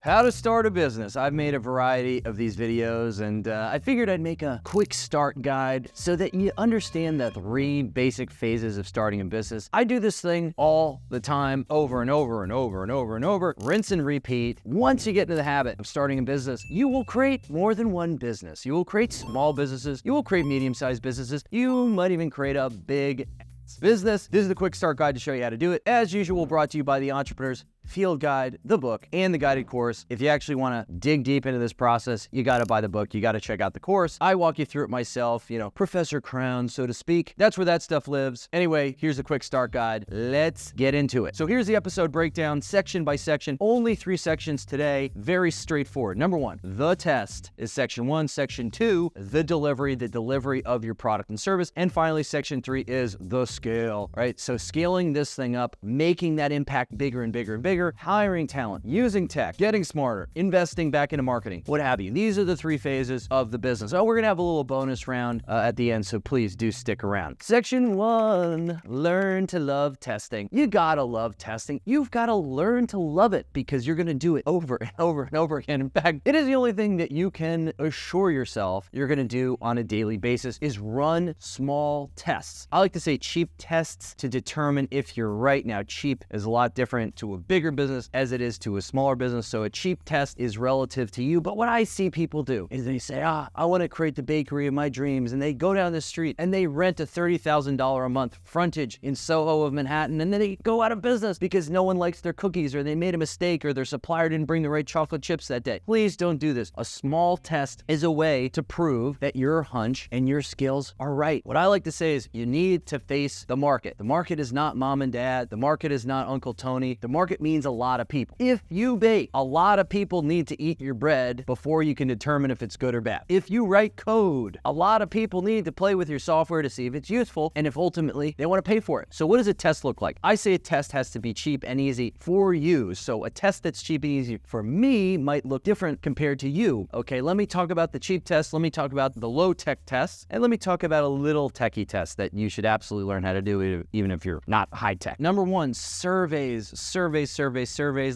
How to start a business. I've made a variety of these videos and I figured I'd make a quick start guide so that you understand the 3 basic phases of starting a business. I do this thing all the time, over and over and over and over and over, rinse and repeat. Once you get into the habit of starting a business, you will create more than one business. You will create small businesses. You will create medium-sized businesses. You might even create a big business. This is the quick start guide to show you how to do it. As usual, brought to you by the Entrepreneur's Field Guide, the book, and the guided course. If you actually want to dig deep into this process, you got to buy the book. You got to check out the course. I walk you through it myself, Professor Crown, so to speak. That's where that stuff lives. Anyway, here's a quick start guide. Let's get into it. So here's the episode breakdown, section by section. Only 3 sections today. Very straightforward. Number 1, the test is section 1. Section 2, the delivery of your product and service. And finally, section 3 is the scale, right? So scaling this thing up, making that impact bigger and bigger and bigger, hiring talent, using tech, getting smarter, investing back into marketing, what have you. These are the 3 phases of the business. Oh, we're going to have a little bonus round at the end, so please do stick around. Section 1, learn to love testing. You got to love testing. You've got to learn to love it because you're going to do it over and over and over again. In fact, it is the only thing that you can assure yourself you're going to do on a daily basis is run small tests. I like to say cheap tests to determine if you're right. Now, cheap is a lot different to a bigger business as it is to a smaller business, so a cheap test is relative to you. But what I see people do is they say, I want to create the bakery of my dreams, and they go down the street and they rent a $30,000 a month frontage in Soho of Manhattan, and then they go out of business because no one likes their cookies, or they made a mistake, or their supplier didn't bring the right chocolate chips that day. Please don't do this. A small test is a way to prove that your hunch and your skills are right. What I like to say is you need to face the market. The market is not mom and dad. The market is not Uncle Tony. The market means a lot of people. If you bake, a lot of people need to eat your bread before you can determine if it's good or bad. If you write code, a lot of people need to play with your software to see if it's useful and if ultimately they want to pay for it. So what does a test look like? I say a test has to be cheap and easy for you. So a test that's cheap and easy for me might look different compared to you. Okay, let me talk about the cheap tests. Let me talk about the low-tech tests. And let me talk about a little techie test that you should absolutely learn how to do even if you're not high-tech. Number 1, surveys,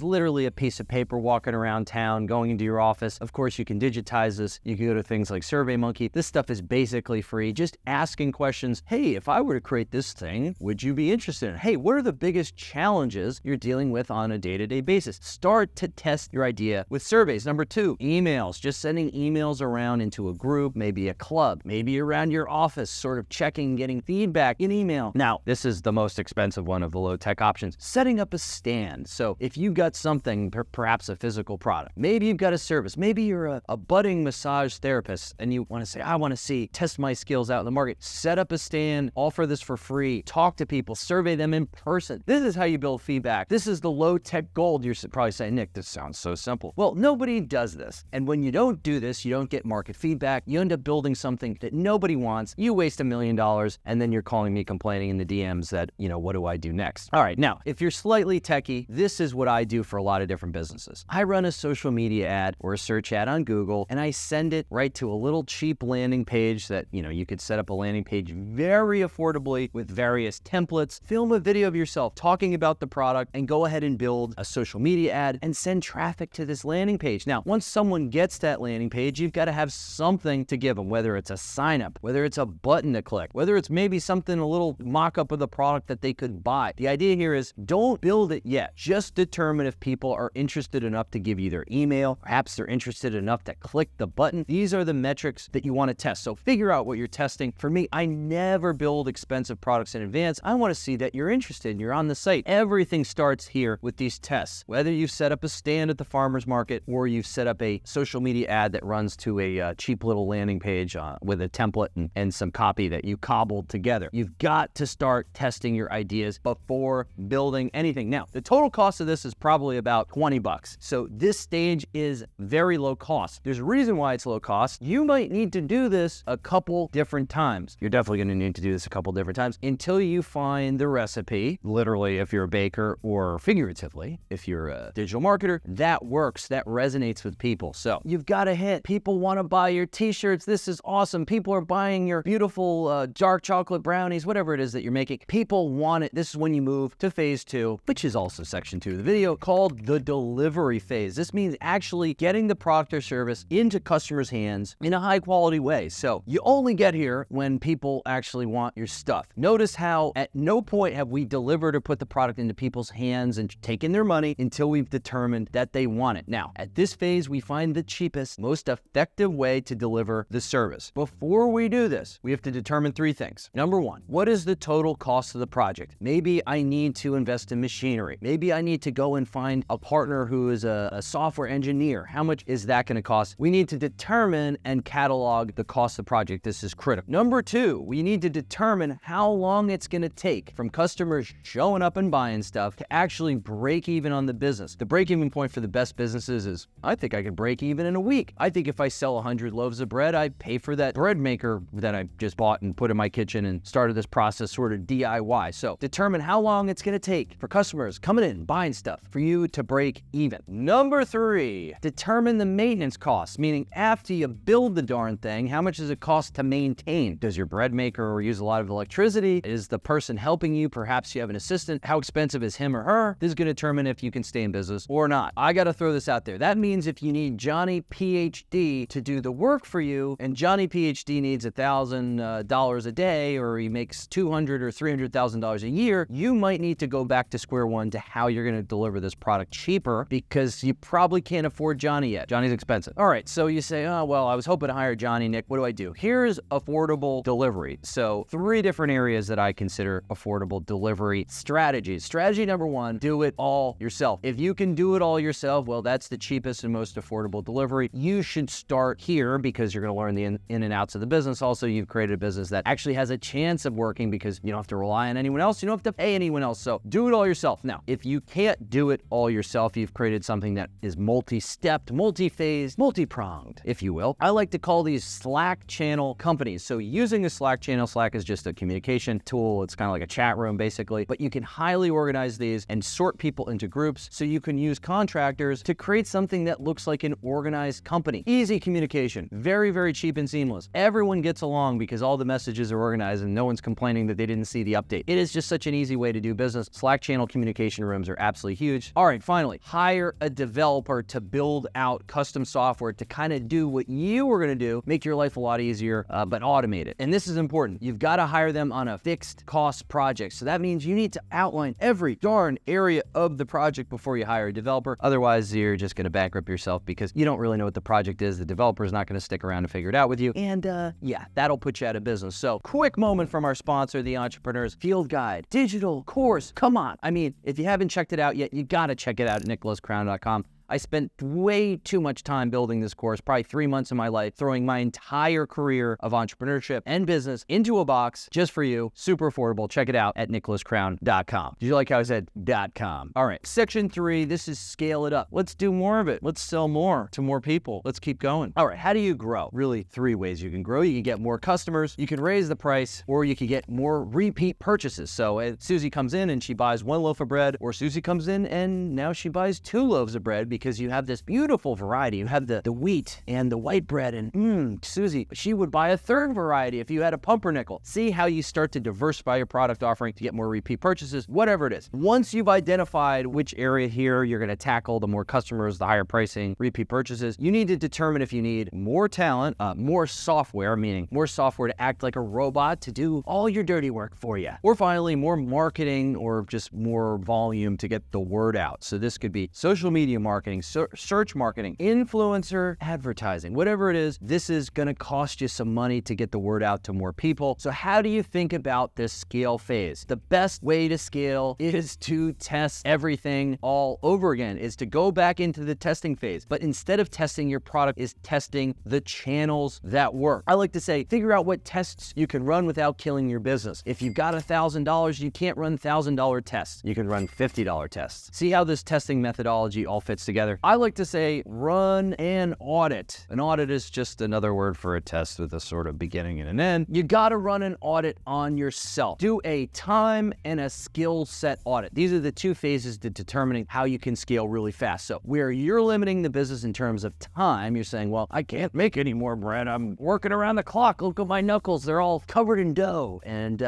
literally a piece of paper walking around town, going into your office. Of course, you can digitize this. You can go to things like SurveyMonkey. This stuff is basically free. Just asking questions. Hey, if I were to create this thing, would you be interested in it? Hey, what are the biggest challenges you're dealing with on a day-to-day basis? Start to test your idea with surveys. Number 2, emails. Just sending emails around into a group, maybe a club, maybe around your office, sort of checking, getting feedback in email. Now, this is the most expensive one of the low-tech options. Setting up a stand. So if you've got something, perhaps a physical product, maybe you've got a service, maybe you're a budding massage therapist and you want to say, I want to test my skills out in the market. Set up a stand, offer this for free, talk to people, survey them in person. This is how you build feedback. This is the low-tech gold. You're probably saying, Nick, this sounds so simple. Well, nobody does this. And when you don't do this, you don't get market feedback. You end up building something that nobody wants. You waste $1 million and then you're calling me complaining in the DMs that, what do I do next? All right, now, if you're slightly techie, this is what I do for a lot of different businesses. I run a social media ad or a search ad on Google, and I send it right to a little cheap landing page that, you could set up a landing page very affordably with various templates, film a video of yourself talking about the product, and go ahead and build a social media ad and send traffic to this landing page. Now, once someone gets that landing page, you've got to have something to give them, whether it's a sign up, whether it's a button to click, whether it's maybe something, a little mock-up of the product that they could buy. The idea here is don't build it yet. Just determine if people are interested enough to give you their email. Perhaps they're interested enough to click the button. These are the metrics that you want to test. So figure out what you're testing. For me, I never build expensive products in advance. I want to see that you're interested and you're on the site. Everything starts here with these tests. Whether you've set up a stand at the farmer's market or you've set up a social media ad that runs to a cheap little landing page with a template and some copy that you cobbled together. You've got to start testing your ideas before building anything. Now, the total cost of this is probably about $20. So this stage is very low cost. There's a reason why it's low cost. You might need to do this a couple different times. You're definitely going to need to do this a couple different times until you find the recipe, literally if you're a baker, or figuratively if you're a digital marketer, that works, that resonates with people. So you've got to hit. People want to buy your t-shirts. This is awesome. People are buying your beautiful dark chocolate brownies, whatever it is that you're making. People want it. This is when you move to phase 2, which is also section section 2 of the video called the delivery phase. This means actually getting the product or service into customers' hands in a high quality way. So you only get here when people actually want your stuff. Notice how at no point have we delivered or put the product into people's hands and taken their money until we've determined that they want it. Now, at this phase, we find the cheapest, most effective way to deliver the service. Before we do this, we have to determine 3 things. Number 1, what is the total cost of the project? Maybe I need to invest in machinery. Maybe I need to go and find a partner who is a software engineer. How much is that going to cost? We need to determine and catalog the cost of the project. This is critical. Number 2, we need to determine how long it's going to take from customers showing up and buying stuff to actually break even on the business. The break-even point for the best businesses is, I think I could break even in a week. I think if I sell 100 loaves of bread, I pay for that bread maker that I just bought and put in my kitchen and started this process sort of DIY. So determine how long it's going to take for customers coming in, buying stuff, for you to break even. Number 3, determine the maintenance costs, meaning after you build the darn thing, how much does it cost to maintain? Does your bread maker use a lot of electricity? Is the person helping you, perhaps you have an assistant, how expensive is him or her? This is going to determine if you can stay in business or not. I got to throw this out there. That means if you need Johnny PhD to do the work for you, and Johnny PhD needs $1,000 a day, or he makes $200,000 or $300,000 a year, you might need to go back to square one to how you're going to deliver this product cheaper, because you probably can't afford Johnny yet. Johnny's expensive. All right, so you say, oh, well, I was hoping to hire Johnny, Nick. What do I do? Here's affordable delivery. So 3 different areas that I consider affordable delivery strategies. Strategy number 1, do it all yourself. If you can do it all yourself, well, that's the cheapest and most affordable delivery. You should start here because you're going to learn the in and outs of the business. Also, you've created a business that actually has a chance of working because you don't have to rely on anyone else. You don't have to pay anyone else. So do it all yourself. Now, if you can't do it all yourself, you've created something that is multi-stepped, multi-phased, multi-pronged, if you will. I like to call these Slack channel companies. So using a Slack channel, Slack is just a communication tool. It's kind of like a chat room, basically, but you can highly organize these and sort people into groups so you can use contractors to create something that looks like an organized company. Easy communication, very, very cheap and seamless. Everyone gets along because all the messages are organized and no one's complaining that they didn't see the update. It is just such an easy way to do business. Slack channel communication rooms are absolutely huge. All right, finally, hire a developer to build out custom software to kind of do what you were going to do, make your life a lot easier, but automate it. And this is important. You've got to hire them on a fixed cost project. So that means you need to outline every darn area of the project before you hire a developer. Otherwise, you're just going to bankrupt yourself because you don't really know what the project is. The developer is not going to stick around to figure it out with you. And yeah, that'll put you out of business. So quick moment from our sponsor, the Entrepreneur's Field Guide, digital course. Come on. I mean, if you haven't checked it out yet, you got to check it out at nicholascrown.com. I spent way too much time building this course, probably 3 months of my life, throwing my entire career of entrepreneurship and business into a box just for you. Super affordable. Check it out at nicholascrown.com. Did you like how I said .com? All right, section 3, this is scale it up. Let's do more of it. Let's sell more to more people. Let's keep going. All right, how do you grow? Really 3 ways you can grow. You can get more customers, you can raise the price, or you can get more repeat purchases. So Susie comes in and she buys 1 loaf of bread, or Susie comes in and now she buys 2 loaves of bread because you have this beautiful variety. You have the wheat and the white bread, and Susie, she would buy a 3rd variety if you had a pumpernickel. See how you start to diversify your product offering to get more repeat purchases, whatever it is. Once you've identified which area here you're going to tackle, the more customers, the higher pricing, repeat purchases, you need to determine if you need more talent, more software, meaning more software to act like a robot to do all your dirty work for you. Or finally, more marketing or just more volume to get the word out. So this could be social media marketing, search marketing, influencer advertising, whatever it is. This is going to cost you some money to get the word out to more people. So how do you think about this scale phase? The best way to scale is to test everything all over again, is to go back into the testing phase. But instead of testing your product, is testing the channels that work. I like to say, figure out what tests you can run without killing your business. If you've got $1,000, you can't run $1,000 tests. You can run $50 tests. See how this testing methodology all fits together? together. I like to say run an audit. An audit is just another word for a test with a sort of beginning and an end. You gotta run an audit on yourself. Do a time and a skill set audit. These are the two phases to determining how you can scale really fast. So where you're limiting the business in terms of time, you're saying, well, I can't make any more bread. I'm working around the clock. Look at my knuckles. They're all covered in dough. And,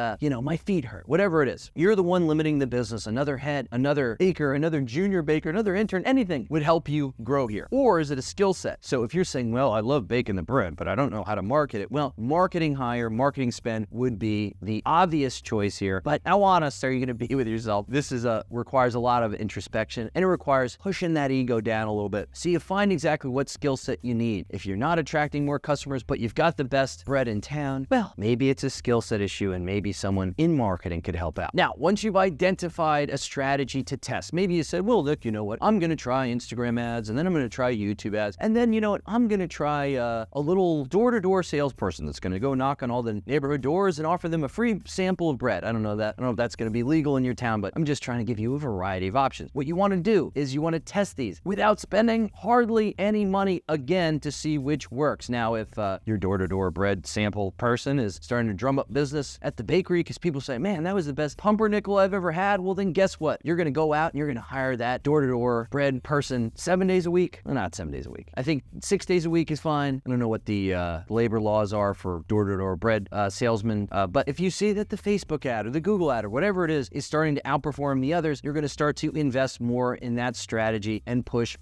my feet hurt. Whatever it is. You're the one limiting the business. Another head, another baker, another junior baker, another intern, anything would help you grow here. Or is it a skill set? So if you're saying, well, I love baking the bread, but I don't know how to market it. Well, marketing hire, marketing spend would be the obvious choice here. But how honest are you going to be with yourself? This requires a lot of introspection, and it requires pushing that ego down a little bit. So you find exactly what skill set you need. If you're not attracting more customers, but you've got the best bread in town, well, maybe it's a skill set issue and maybe someone in marketing could help out. Now, once you've identified a strategy to test, maybe you said, well, look, you know what? I'm going to try Instagram ads, and then I'm going to try YouTube ads. And then, you know what? I'm going to try a little door-to-door salesperson that's going to go knock on all the neighborhood doors and offer them a free sample of bread. I don't know if that's going to be legal in your town, but I'm just trying to give you a variety of options. What you want to do is you want to test these without spending hardly any money again to see which works. Now, if your door-to-door bread sample person is starting to drum up business at the bakery because people say, man, that was the best pumpernickel I've ever had, well, then guess what? You're going to go out and you're going to hire that door-to-door bread person 7 days a week. Well, not 7 days a week. I think 6 days a week is fine. I don't know what the labor laws are for door-to-door bread salesmen, but if you see that the Facebook ad or the Google ad or whatever it is starting to outperform the others, you're going to start to invest more in that strategy and push.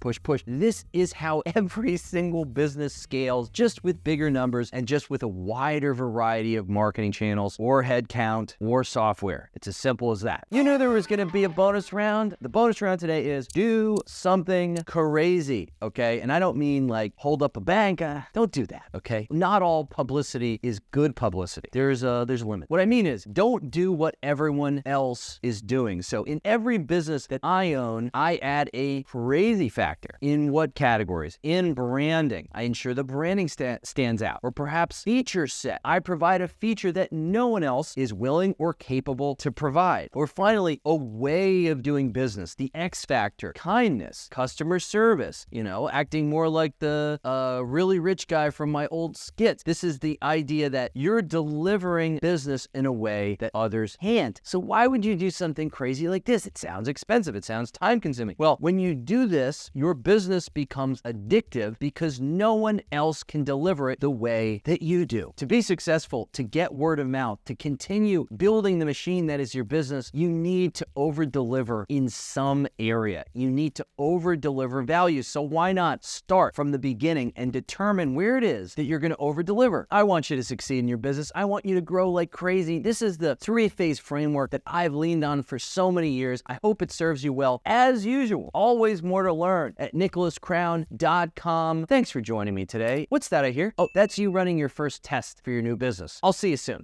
This is how every single business scales, just with bigger numbers and just with a wider variety of marketing channels or headcount or software. It's as simple as that. You knew there was going to be a bonus round. The bonus round today is do something crazy, okay? And I don't mean like hold up a bank. Don't do that, okay? Not all publicity is good publicity. There's a limit. What I mean is don't do what everyone else is doing. So in every business that I own, I add a crazy factor. In what categories? In branding. I ensure the branding stands out. Or perhaps feature set. I provide a feature that no one else is willing or capable to provide. Or finally, a way of doing business. The X factor. Kindness. Customer service. Acting more like the really rich guy from my old skits. This is the idea that you're delivering business in a way that others can't. So why would you do something crazy like this? It sounds expensive. It sounds time consuming. Well, when you do this, your business becomes addictive because no one else can deliver it the way that you do. To be successful, to get word of mouth, to continue building the machine that is your business, you need to over-deliver in some area. You need to over-deliver value. So why not start from the beginning and determine where it is that you're going to over-deliver? I want you to succeed in your business. I want you to grow like crazy. This is the three-phase framework that I've leaned on for so many years. I hope it serves you well. As usual, always more to learn at nicholascrown.com. Thanks for joining me today. What's that I hear? Oh, that's you running your first test for your new business. I'll see you soon.